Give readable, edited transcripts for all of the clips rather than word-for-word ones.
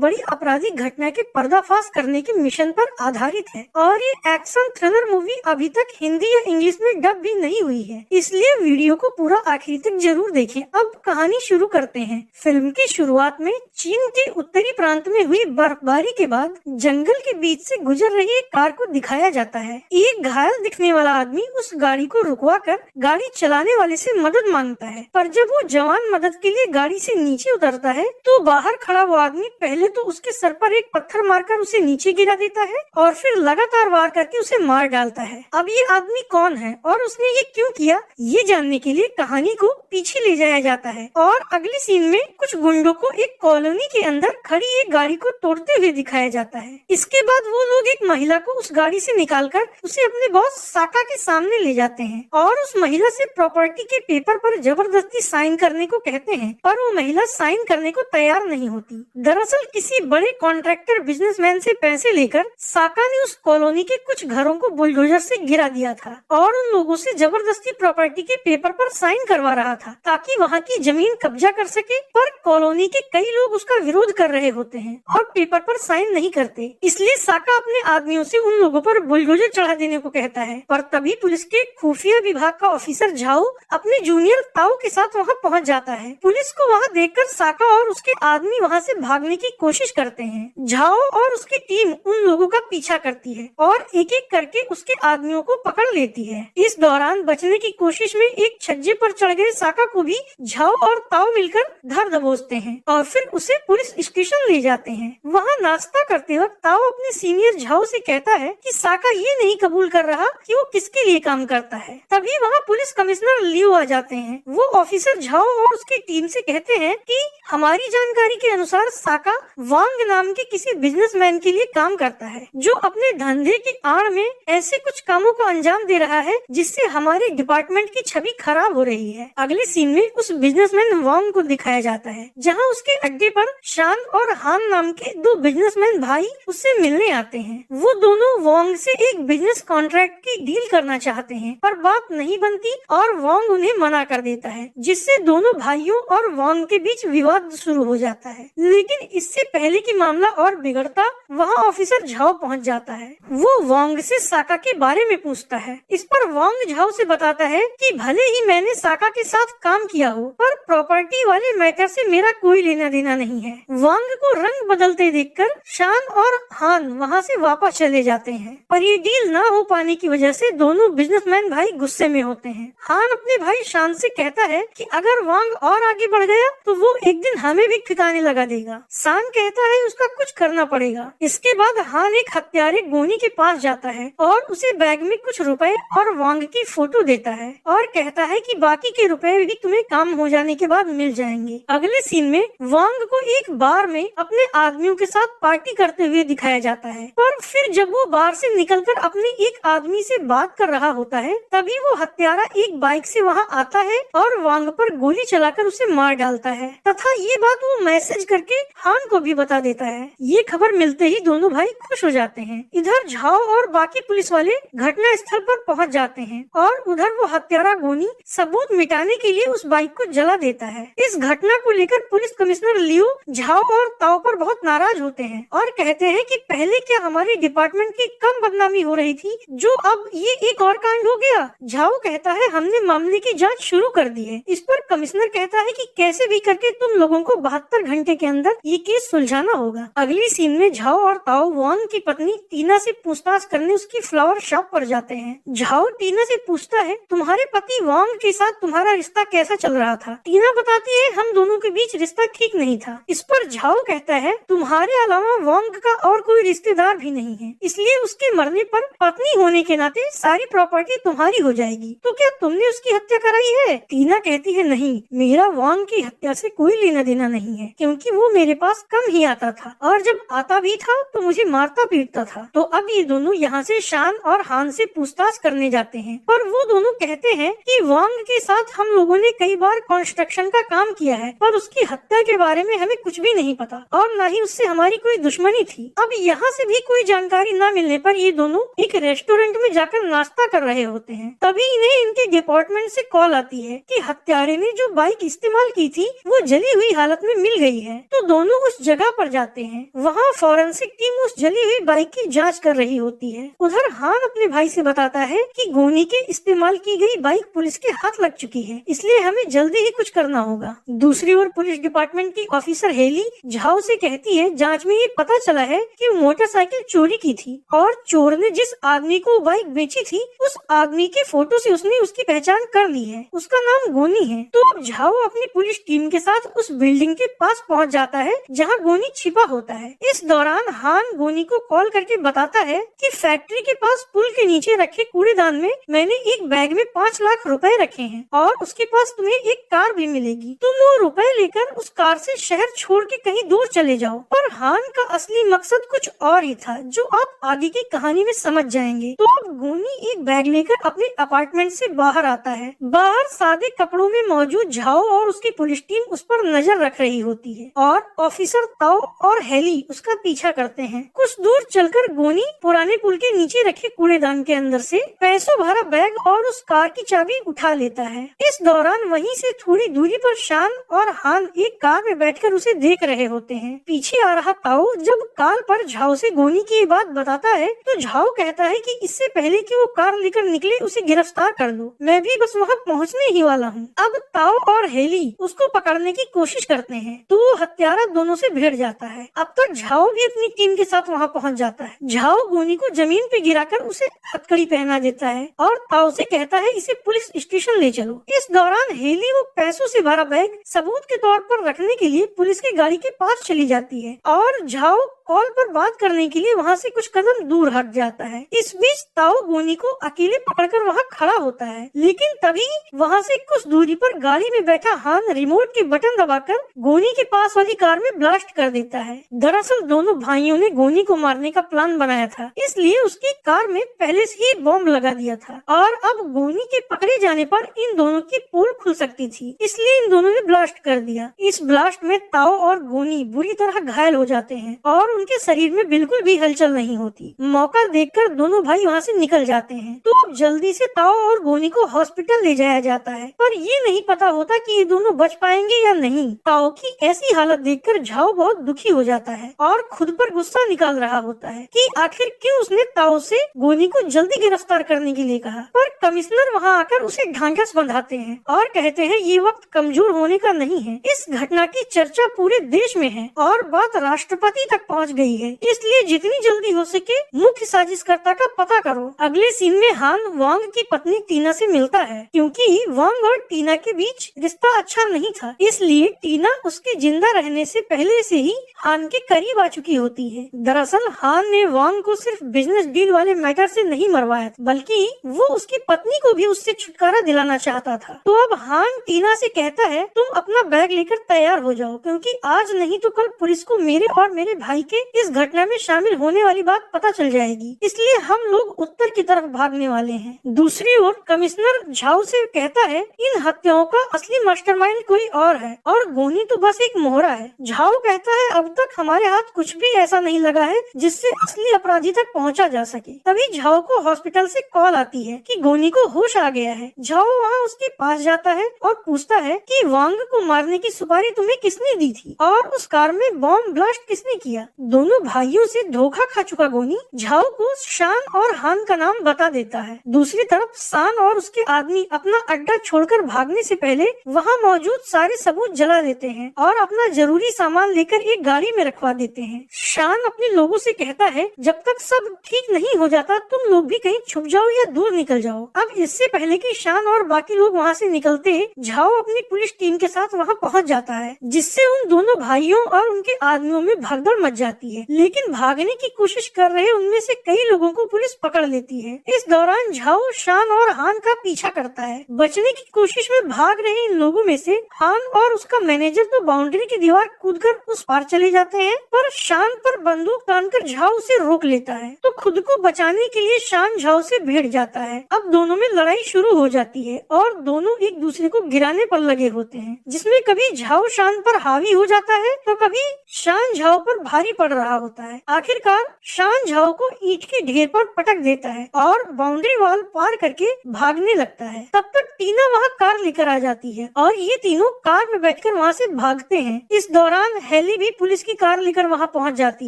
बड़ी आपराधिक घटना के पर्दाफाश करने के मिशन पर आधारित है और ये एक्शन थ्रिलर मूवी अभी तक हिंदी या इंग्लिश में डब भी नहीं हुई है, इसलिए वीडियो को पूरा आखिरी तक जरूर देखें। अब कहानी शुरू करते हैं। फिल्म की शुरुआत में चीन के उत्तरी प्रांत में हुई बर्फबारी के बाद जंगल के बीच से गुजर रही एक कार को दिखाया जाता है। एक घायल दिखने वाला आदमी उस गाड़ी को रुकवा कर गाड़ी चलाने वाले से मदद मांगता है, पर जब वो जवान मदद के लिए गाड़ी से नीचे उतरता है तो बाहर खड़ा वो आदमी पहले तो उसके सर पर एक पत्थर मारकर उसे नीचे गिरा देता है और फिर लगातार वार करके उसे मार डालता है। अब ये आदमी कौन है और उसने ये क्यों किया, ये जानने के लिए कहानी को पीछे ले जाया जाता है और अगले सीन में कुछ गुंडों को एक कॉलोनी के अंदर खड़ी एक गाड़ी को तोड़ते हुए दिखाया जाता है। इसके बाद वो लोग एक महिला को उस गाड़ी से निकालकर उसे अपने बॉस साका के सामने ले जाते हैं और उस महिला से प्रॉपर्टी के पेपर पर जबरदस्ती साइन करने को कहते हैं, पर वो महिला साइन करने को तैयार नहीं होती। दरअसल किसी बड़े कॉन्ट्रैक्टर बिजनेसमैन से पैसे लेकर साका ने उस कॉलोनी के कुछ घरों को बुलडोजर से गिरा दिया था और उन लोगों से जबरदस्ती प्रॉपर्टी के पेपर पर साइन करवा रहा था ताकि वहाँ की जमीन कब्जा कर सके, पर कॉलोनी के कई लोग उसका विरोध कर रहे होते हैं और पेपर पर साइन नहीं करते, इसलिए साका अपने आदमियों से उन लोगों पर बुलडोजर चढ़ा देने को कहता है। पर तभी पुलिस के खुफिया विभाग का ऑफिसर झाओ अपने जूनियर ताओ के साथ वहाँ पहुँच जाता है। पुलिस को वहाँ देखकर साका और उसके आदमी वहाँ से भागने की कोशिश करते हैं। झाओ और उसकी टीम उन लोगों का पीछा करती है और एक एक करके उसके आदमियों को पकड़ लेती है। इस दौरान बचने की कोशिश में एक छज्जे पर चढ़ गए साका को भी झाओ और ताओ मिलकर धर दबोचते हैं और फिर उसे पुलिस स्टेशन ले जाते हैं। वहाँ नाश्ता करते वक्त ताओ अपने सीनियर झाओ से कहता है कि साका ये नहीं कबूल कर रहा कि वो किसके लिए काम करता है। तभी वहाँ पुलिस कमिश्नर लियो आ जाते हैं। वो ऑफिसर झाओ और उसकी टीम से कहते हैं कि हमारी जानकारी के अनुसार साका वांग नाम के किसी बिजनेसमैन के लिए काम करता है जो अपने धंधे की आड़ में ऐसे कुछ कामों को अंजाम दे रहा है जिससे हमारे डिपार्टमेंट की छवि खराब हो रही है। अगले सीन में उस बिजनेसमैन वांग को दिखाया जाता है जहाँ उसके अड्डे पर शान और हान नाम के दो बिजनेसमैन भाई उससे मिलने आते हैं। वो दोनों वांग से एक बिजनेस कॉन्ट्रैक्ट की डील करना चाहते हैं, पर बात नहीं बनती और वांग उन्हें मना कर देता है, जिससे दोनों भाइयों और वांग के बीच विवाद शुरू हो जाता है। लेकिन इससे पहले कि मामला और बिगड़ता, वहाँ ऑफिसर झाओ पहुँच जाता है। वो वांग से साका के बारे में पूछता है। इस पर वांग झाओ से बताता है कि भले ही मैंने साका के साथ काम किया हो, पर प्रॉपर्टी वाले मैटर से मेरा कोई लेना देना नहीं है। वांग को रंग बदलते देखकर शान और हान वहाँ से वापस चले जाते हैं, पर ये डील ना हो पाने की वजह से दोनों बिजनेसमैन भाई गुस्से में होते हैं। हान अपने भाई शान से कहता है कि अगर वांग और आगे बढ़ गया तो वो एक दिन हमें भी ठिकाने लगा देगा। शान कहता है उसका कुछ करना पड़ेगा। इसके बाद हान एक हत्यारे गोनी के पास जाता है और उसे बैग में कुछ रुपए और वांग की फोटो देता है और कहता है कि बाकी के रुपए भी तुम्हें काम हो जाने के बाद मिल जाएंगे। अगले सीन में वांग को एक बार में अपने आदमियों के साथ पार्टी करते हुए दिखाया जाता है, पर फिर जब वो बार से निकलकर अपने एक आदमी से बात कर रहा होता है तभी वो हत्यारा एक बाइक से वहाँ आता है और वांग पर गोली चलाकर उसे मार डालता है तथा ये बात वो मैसेज करके हान को भी बता देता है। ये खबर मिलते ही दोनों भाई खुश हो जाते हैं। इधर झाओ और बाकी पुलिस वाले घटना स्थल पर पहुँच जाते हैं और उधर वो हत्यारा गोनी सबूत मिटाने के लिए उस बाइक को जला देता है। इस घटना को लेकर पुलिस कमिश्नर लियो झाओ और ताओ पर बहुत नाराज होते हैं और कहते हैं कि पहले क्या हमारे डिपार्टमेंट की कम बदनामी हो रही थी, जो अब ये एक और कांड हो गया। झाओ कहता है हमने मामले की जांच शुरू कर दी है। इस पर कमिश्नर कहता है कि कैसे भी करके तुम लोगों को 72 घंटे के अंदर ये केस सुलझाना होगा। अगली सीन में झाओ और ताओ वांग की पत्नी टीना से पूछताछ करने उसकी फ्लावर शॉप पर जाते हैं। झाओ टीना से पूछता है तुम्हारे पति वांग के साथ तुम्हारा रिश्ता कैसा चल रहा था। टीना बताती है हम दोनों के बीच रिश्ता ठीक नहीं था। इस पर झाओ कहता है तुम्हारे अलावा वांग का और कोई रिश्तेदार भी नहीं है, इसलिए उसके मरने पर पत्नी होने के नाते सारी प्रॉपर्टी तुम्हारी हो जाएगी। तो क्या तुमने उसकी हत्या कराई है? टीना कहती है नहीं, मेरा वांग की हत्या से कोई लेना देना नहीं है, क्योंकि वो मेरे पास कम ही आता था और जब आता भी था तो मुझे मारता पीटता था। तो अब ये दोनों यहाँ से शान और हान से पूछताछ करने जाते हैं, पर वो दोनों कहते हैं कि वांग के साथ हम लोगों ने कई बार कंस्ट्रक्शन का काम किया है, पर उसकी हत्या के बारे में हमें कुछ भी नहीं पता और न ही उससे हमारी कोई दुश्मनी थी। अब यहाँ से भी कोई जानकारी न मिलने पर ये दोनों एक रेस्टोरेंट में जाकर नाश्ता कर रहे होते हैं। तभी इन्हें इनके डिपार्टमेंट से कॉल आती है कि हत्यारे ने जो बाइक इस्तेमाल की थी वो जली हुई हालत में मिल गई है। तो दोनों उस जगह पर जाते हैं। वहाँ फॉरेंसिक टीम उस जली हुई बाइक की जांच कर रही होती है। उधर हान अपने भाई से बताता है कि गोनी के इस्तेमाल की गई बाइक पुलिस के हाथ लग चुकी है, इसलिए हमें जल्दी ही कुछ करना होगा। दूसरी ओर पुलिस डिपार्टमेंट की ऑफिसर हेली झाओ से कहती है, जांच में ये पता चला है कि वो मोटरसाइकिल चोरी की थी और चोर ने जिस आदमी को बाइक बेची थी उस आदमी के फोटो से उसने उसकी पहचान कर ली है, उसका नाम गोनी है। तो अब झाओ अपनी पुलिस टीम के साथ उस बिल्डिंग के पास पहुंच जाता है जहां गोनी छिपा होता है। इस दौरान हान गोनी को कॉल करके बताता है कि फैक्ट्री के पास पुल के नीचे रखे कूड़ेदान में मैंने एक बैग में 5 लाख रुपए रखे हैं और उसके पास तुम्हें एक कार भी मिलेगी। तुम वो रुपए लेकर उस कार से शहर छोड़ के कहीं दूर चले जाओ। पर हान का असली मकसद कुछ और ही था, जो आप आगे की कहानी में समझ जाएंगे। तो अब गोनी एक बैग लेकर अपने अपार्टमेंट से बाहर आता है। बाहर सादे कपड़ों में मौजूद झाओ और उसकी पुलिस टीम उस पर नजर रख रही होती है और ऑफिसर ताओ और हेली उसका पीछा करते हैं। कुछ दूर चलकर गोनी पुराने पुल के नीचे रखे कूड़ेदान के अंदर से पैसों भरा बैग और उस कार की चाबी उठा लेता है। इस दौरान वहीं से थोड़ी दूरी पर शान और हान एक कार में बैठकर उसे देख रहे होते हैं। पीछे आ रहा ताओ जब कार पर झाओ से गोनी की ये बात बताता है तो झाओ कहता है कि इससे पहले कि वो कार लेकर निकले उसे गिरफ्तार कर दो, मैं भी बस वहाँ पहुँचने ही वाला हूँ। अब ताओ और हेली उसको पकड़ने की कोशिश करते हैं तो वो हत्यारा दोनों से भिड़ जाता है। अब तक झाओ भी अपनी टीम के साथ वहाँ पहुँच जाता है। झाओ गोनी को जमीन पे गिराकर उसे हथकड़ी पहना देता है और ताओ से कहता है इसे पुलिस स्टेशन ले चलो। इस दौरान हेली वो पैसों से भरा बैग सबूत के तौर पर रखने के लिए पुलिस की गाड़ी के पास चली जाती है और झाओ कॉल पर बात करने के लिए वहाँ से कुछ कदम दूर हट जाता है। इस बीच ताओ गोनी को अकेले पकड़कर वहाँ खड़ा होता है, लेकिन तभी वहाँ से कुछ दूरी पर गाड़ी में बैठा हान रिमोट के बटन दबाकर गोनी के पास वाली कार में ब्लास्ट कर देता है। दरअसल दोनों भाइयों ने गोनी को मारने का प्लान बनाया था, इसलिए उसकी कार में पहले से ही बॉम्ब लगा दिया था और अब गोनी के पकड़े जाने पर इन दोनों की पोल खुल सकती थी, इसलिए इन दोनों ने ब्लास्ट कर दिया। इस ब्लास्ट में ताओ और गोनी बुरी तरह घायल हो जाते हैं और उनके शरीर में बिल्कुल भी हलचल नहीं होती। मौका देखकर दोनों भाई वहाँ से निकल जाते हैं। तो अब जल्दी से ताओ और गोनी को हॉस्पिटल ले जाया जाता है, पर ये नहीं पता होता कि ये दोनों बच पाएंगे या नहीं। ताओ की ऐसी हालत देखकर झाओ बहुत दुखी हो जाता है और खुद पर गुस्सा निकाल रहा होता है कि आखिर क्यों उसने ताओ से गोनी को जल्दी गिरफ्तार करने के लिए कहा। पर कमिश्नर वहाँ आकर उसे ढांढस बंधाते हैं और कहते हैं ये वक्त कमजोर होने का नहीं है। इस घटना की चर्चा पूरे देश में है और बात राष्ट्रपति तक पहुँच गई है, इसलिए जितनी जल्दी हो सके मुख्य साजिशकर्ता का पता करो। अगले सीन में हान वांग की पत्नी टीना से मिलता है, क्योंकि वांग और टीना के बीच रिश्ता अच्छा नहीं था, इसलिए टीना उसके जिंदा रहने से पहले से ही हान के करीब आ चुकी होती है। दरअसल हान ने वांग को सिर्फ बिजनेस डील वाले मैटर से नहीं मरवाया, बल्कि वो उसकी पत्नी को भी उससे छुटकारा दिलाना चाहता था। तो अब हान टीना से कहता है तुम अपना बैग लेकर तैयार हो जाओ, क्योंकि आज नहीं तो कल पुलिस को मेरे और मेरे भाई के इस घटना में शामिल होने वाली बात पता चल जाएगी, इसलिए हम लोग उत्तर की तरफ भागने वाले हैं। दूसरी ओर कमिश्नर झाओ से कहता है इन हत्याओं का असली मास्टरमाइंड कोई और है और गोनी तो बस एक मोहरा है। झाओ कहता है अब तक हमारे हाथ कुछ भी ऐसा नहीं लगा है जिससे असली अपराधी तक पहुंचा जा सके। तभी झाओ को हॉस्पिटल से कॉल आती है कि गोनी को होश आ गया है। झाओ वहाँ उसके पास जाता है और पूछता है कि वांग को मारने की सुपारी तुम्हें किसने दी थी और उस कार में बॉम्ब ब्लास्ट किसने किया। दोनों भाइयों से धोखा खा चुका गोनी झाओ को शान और हान का नाम बता देता है। दूसरी तरफ शान और उसके आदमी अपना अड्डा छोड़कर भागने से पहले वहाँ मौजूद सारे सबूत जला देते हैं और अपना जरूरी सामान लेकर एक गाड़ी में रखवा देते हैं। शान अपने लोगों से कहता है जब तक सब ठीक नहीं हो जाता तुम लोग भी कहीं छुप जाओ या दूर निकल जाओ। अब इससे पहले कि शान और बाकी लोग वहाँ से निकलते झाओ अपनी पुलिस टीम के साथ वहाँ पहुँच जाता है, जिससे उन दोनों भाइयों और उनके आदमियों में भगदड़ मच जाती है। लेकिन भागने की कोशिश कर रहे उनमें से कई लोगों को पुलिस पकड़ लेती है। इस दौरान झाओ शान और हान का पीछा करता है। बचने की कोशिश में भाग रहे इन लोगों में से हान और उसका मैनेजर तो बाउंड्री की दीवार कूदकर उस पार चले जाते हैं, पर शान पर बंदूक तानकर झाओ उसे रोक लेता है। तो खुद को बचाने के लिए शान झाओ से भिड़ जाता है। अब दोनों में लड़ाई शुरू हो जाती है और दोनों एक दूसरे को गिराने पर लगे होते हैं, जिसमें कभी झाओ शान पर हावी हो जाता है तो कभी शान झाओ पर भारी पड़ रहा होता है। आखिरकार शान झाओ को ईंट के ढेर पर पटक देता है और बाउंड्री वॉल पार करके भागने लगता है। तब तक टीना वहाँ कार लेकर आ जाती है और ये तीनों कार में बैठकर वहाँ से भागते हैं। इस दौरान हेली भी पुलिस की कार लेकर वहाँ पहुँच जाती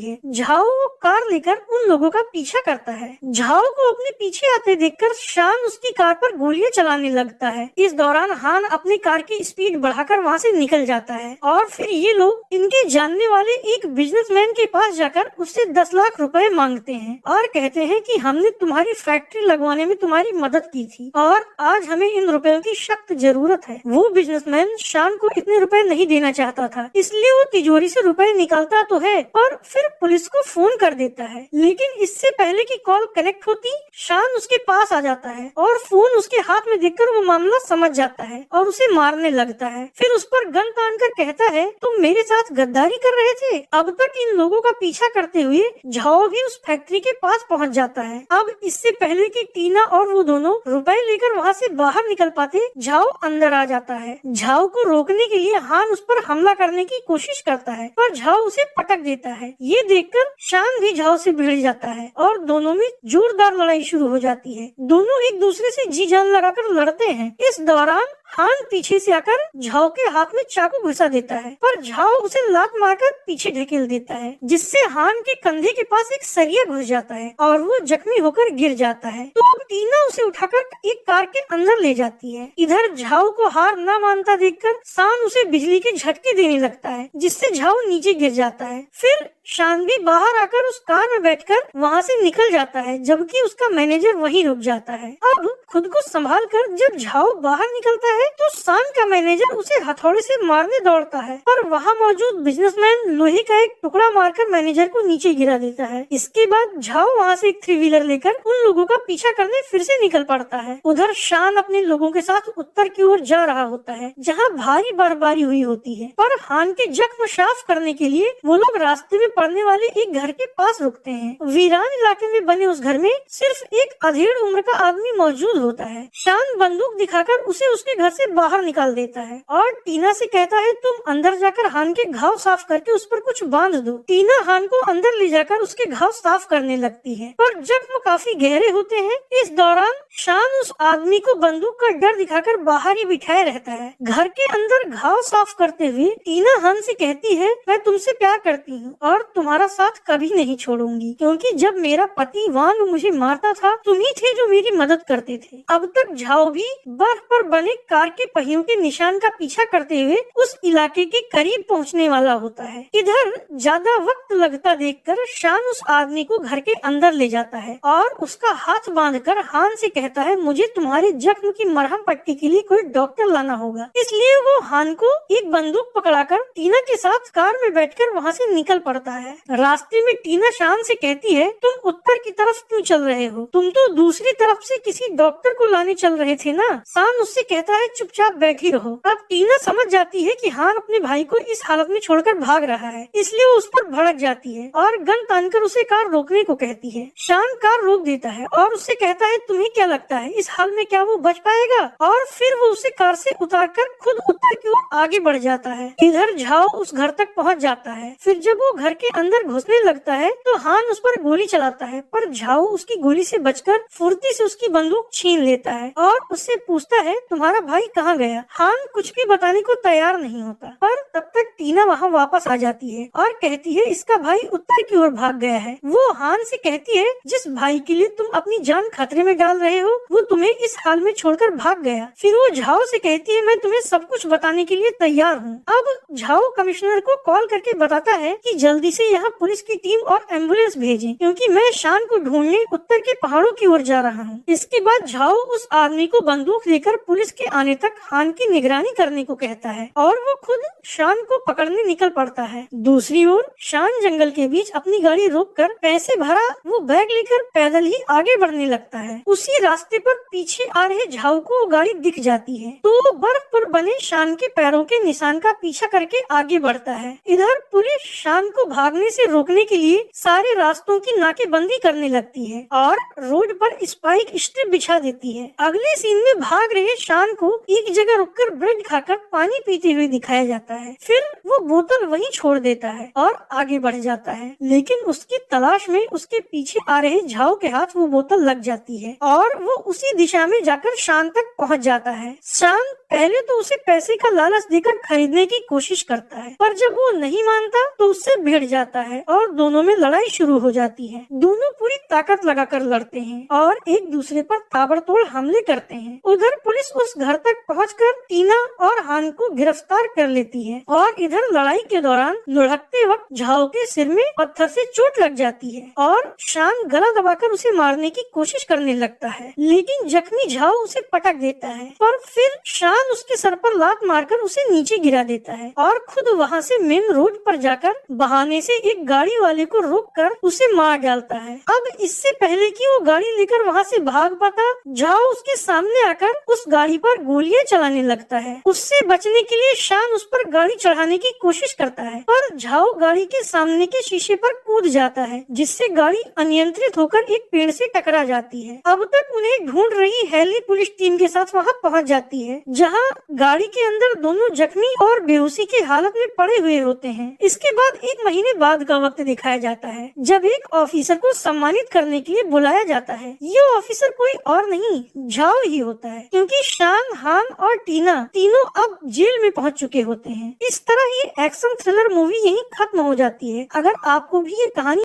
है। झाओ वो कार लेकर उन लोगों का पीछा करता है। झाओ को अपने पीछे आते देखकर शान उसकी कार पर गोलियां चलाने लगता है। इस दौरान हान अपनी कार की स्पीड बढ़ाकर वहाँ से निकल जाता है और फिर ये लोग इनके जानने वाले एक बिजनेसमैन के पास जाकर उससे 10 लाख रुपए मांगते हैं और कहते हैं कि हमने तुम्हारी फैक्ट्री लगवाने में तुम्हारी मदद की थी और आज हमें इन रुपयों की सख्त जरूरत है। वो बिजनेसमैन शान को इतने रुपए नहीं देना चाहता था, इसलिए वो तिजोरी से रुपए निकालता तो है पर फिर पुलिस को फोन कर देता है। लेकिन इससे पहले कि कॉल कनेक्ट होती, शान उसके पास आ जाता है और फोन उसके हाथ में देखकर वो मामला समझ जाता है और उसे मारने लगता है। फिर उस पर गन तान कर कहता है तुम मेरे साथ गद्दारी कर रहे थे। अब तक इन लोगों का पीछा करते हुए झाओ भी उस फैक्ट्री के पास पहुंच जाता है। अब इससे पहले कि टीना और वो दोनों रुपए लेकर वहाँ से बाहर निकल पाते, झाओ अंदर आ जाता है। झाओ को रोकने के लिए हान उस पर हमला करने की कोशिश करता है पर झाओ उसे पटक देता है। ये देखकर शान भी झाओ से भिड़ जाता है और दोनों में जोरदार लड़ाई शुरू हो जाती है। दोनों एक दूसरे से जी जान लगाकर लड़ते हैं। इस दौरान हान पीछे से आकर झाओ के हाथ में चाकू घुसा देता है पर झाओ उसे लात मारकर पीछे ढकेल देता है, जिससे हान के कंधे के पास एक सरिया घुस जाता है और वो जख्मी होकर गिर जाता है। तो अब टीना उसे उठाकर एक कार के अंदर ले जाती है। इधर झाओ को हार न मानता देखकर शान उसे बिजली के झटके देने लगता है, जिससे झाओ नीचे गिर जाता है। फिर शान भी बाहर आकर उस कार में बैठकर वहाँ से निकल जाता है, जबकि उसका मैनेजर वहीं रुक जाता है। अब खुद को संभाल कर जब झाओ बाहर निकलता है तो शान का मैनेजर उसे हथौड़े से मारने दौड़ता है पर वहाँ मौजूद बिजनेसमैन लोहे का एक टुकड़ा मारकर मैनेजर को नीचे गिरा देता है। इसके बाद झाओ वहाँ से एक 3 व्हीलर लेकर उन लोगों का पीछा करने फिर से निकल पड़ता है। उधर शान अपने लोगों के साथ उत्तर की ओर जा रहा होता है, जहाँ भारी बर्फबारी हुई होती है। पर हान के जख्म साफ करने के लिए वो लोग रास्ते में पड़ने वाले एक घर के पास रुकते हैं। वीरान इलाके में बने उस घर में सिर्फ एक अधेड़ उम्र का आदमी मौजूद होता है। शान बंदूक दिखाकर उसे उसके घर से बाहर निकाल देता है और टीना से कहता है तुम अंदर जाकर हान के घाव साफ करके उस पर कुछ बांध दो। टीना हान को अंदर ले जाकर उसके घाव साफ करने लगती है पर जख्म काफी गहरे होते हैं। इस दौरान शान उस आदमी को बंदूक का डर दिखाकर बाहर ही बिठाए रहता है। घर के अंदर घाव साफ करते हुए टीना हान से कहती है मैं तुमसे प्यार करती हूँ और तुम्हारा साथ कभी नहीं छोड़ूंगी, क्योंकि जब मेरा पति वांग मुझे मारता था तुम ही थे जो मेरी मदद करते थे। अब तक झाओ भी बर्फ पर बने कार के पहियों के निशान का पीछा करते हुए उस इलाके के करीब पहुंचने वाला होता है। इधर ज्यादा वक्त लगता देखकर शान उस आदमी को घर के अंदर ले जाता है और उसका हाथ बांधकर हान से कहता है मुझे तुम्हारे जख्म की मरहम पट्टी के लिए कोई डॉक्टर लाना होगा। इसलिए वो हान को एक बंदूक पकड़ाकर टीना के साथ कार में बैठकर वहाँ से निकल पड़ता है। रास्ते में टीना शान से कहती है तुम उत्तर की तरफ क्यों चल रहे हो, तुम तो दूसरी तरफ से किसी डॉक्टर को लाने चल रहे थे ना। शान उससे कहता है चुपचाप बैठी रहो। अब टीना समझ जाती है कि हान अपने भाई को इस हालत में छोड़कर भाग रहा है, इसलिए वो उस पर भड़क जाती है और गन तानकर उसे कार रोकने को कहती है। शान कार रोक देता है और उससे कहता है तुम्हें क्या लगता है इस हाल में क्या वो बच पाएगा, और फिर वो उसे कार से उतारकर खुद उत्तर की ओर आगे बढ़ जाता है। इधर झाओ उस घर तक पहुंच जाता है। फिर जब वो घर के अंदर घुसने लगता है तो हान उस पर गोली चलाता है पर झाओ उसकी गोली से बचकर फुर्ती से उसकी बंदूक छीन लेता है और उससे पूछता है तुम्हारा भाई कहाँ गया। हान कुछ भी बताने को तैयार नहीं होता पर तब तक टीना वहाँ वापस आ जाती है और कहती है इसका भाई उत्तर की ओर भाग गया है। वो हान से कहती है जिस भाई के लिए तुम अपनी जान खतरे में डाल रहे हो वो तुम्हें इस हाल में छोड़कर भाग गया। फिर वो झाओ से कहती है मैं तुम्हें सब कुछ बताने के लिए तैयार हूँ। अब झाओ कमिश्नर को कॉल करके बताता है कि जल्दी से यहाँ पुलिस की टीम और एम्बुलेंस भेजें, क्योंकि मैं शान को ढूंढने उत्तर के पहाड़ों की ओर जा रहा हूँ। इसके बाद झाओ उस आदमी को बंदूक लेकर पुलिस के आने तक हान की निगरानी करने को कहता है और वो खुद शान को पकड़ने निकल पड़ता है। दूसरी ओर शान जंगल के बीच अपनी गाड़ी रोककर पैसे भरा वो बैग लेकर पैदल ही आगे बढ़ने लगता है। उसी रास्ते पर पीछे आ रहे झाओ को वो गाड़ी दिख जाती है तो वो बर्फ पर बने शान के पैरों के निशान का पीछा करके आगे बढ़ता है। इधर पुलिस शान को भाग भागने से रोकने के लिए सारे रास्तों की नाकेबंदी करने लगती है और रोड पर स्पाइक स्ट्रिप बिछा देती है। अगले सीन में भाग रहे शान को एक जगह रुककर ब्रेड खाकर पानी पीते हुए दिखाया जाता है। फिर वो बोतल वहीं छोड़ देता है और आगे बढ़ जाता है, लेकिन उसकी तलाश में उसके पीछे आ रहे झाओ के हाथ वो बोतल लग जाती है और वो उसी दिशा में जाकर शान तक पहुंच जाता है। शान पहले तो उसे पैसे का लालच देकर खरीदने की कोशिश करता है, पर जब वो नहीं मानता तो उससे भिड़ जाता है और दोनों में लड़ाई शुरू हो जाती है। दोनों पूरी ताकत लगाकर लड़ते हैं और एक दूसरे पर ताबड़तोड़ हमले करते हैं। उधर पुलिस उस घर तक पहुंचकर टीना और हान को गिरफ्तार कर लेती है और इधर लड़ाई के दौरान लुढ़कते वक्त झाओ के सिर में पत्थर से चोट लग जाती है और शान गला दबाकर उसे मारने की कोशिश करने लगता है, लेकिन जख्मी झाओ उसे पटक देता है। पर फिर शान उसके सर पर लात मारकर उसे नीचे गिरा देता है और खुद वहां से मेन रोड पर जाकर बहाने से एक गाड़ी वाले को रोककर उसे मार डालता है। अब इससे पहले कि वो गाड़ी लेकर वहां से भाग पाता, झाओ उसके सामने आकर उस गाड़ी पर गोलियां चलाने लगता है। उससे बचने के लिए शान उस पर गाड़ी चढ़ाने की कोशिश करता है, पर झाओ गाड़ी के सामने के शीशे पर कूद जाता है, जिससे गाड़ी अनियंत्रित होकर एक पेड़ से टकरा जाती है। अब तक उन्हें ढूंढ रही हेली पुलिस टीम के साथ वहां पहुंच जाती है, जहां गाड़ी के अंदर दोनों जख्मी और बेहोशी की हालत में पड़े हुए होते हैं। इसके बाद 1 महीने बाद का वक्त दिखाया जाता है, जब एक ऑफिसर को सम्मानित करने के लिए बुलाया जाता है। ये ऑफिसर कोई और नहीं झाओ ही होता है, क्योंकि शान, हान और टीना तीनों अब जेल में पहुंच चुके होते हैं। इस तरह ये एक्शन थ्रिलर मूवी यहीं खत्म हो जाती है। अगर आपको भी ये कहानी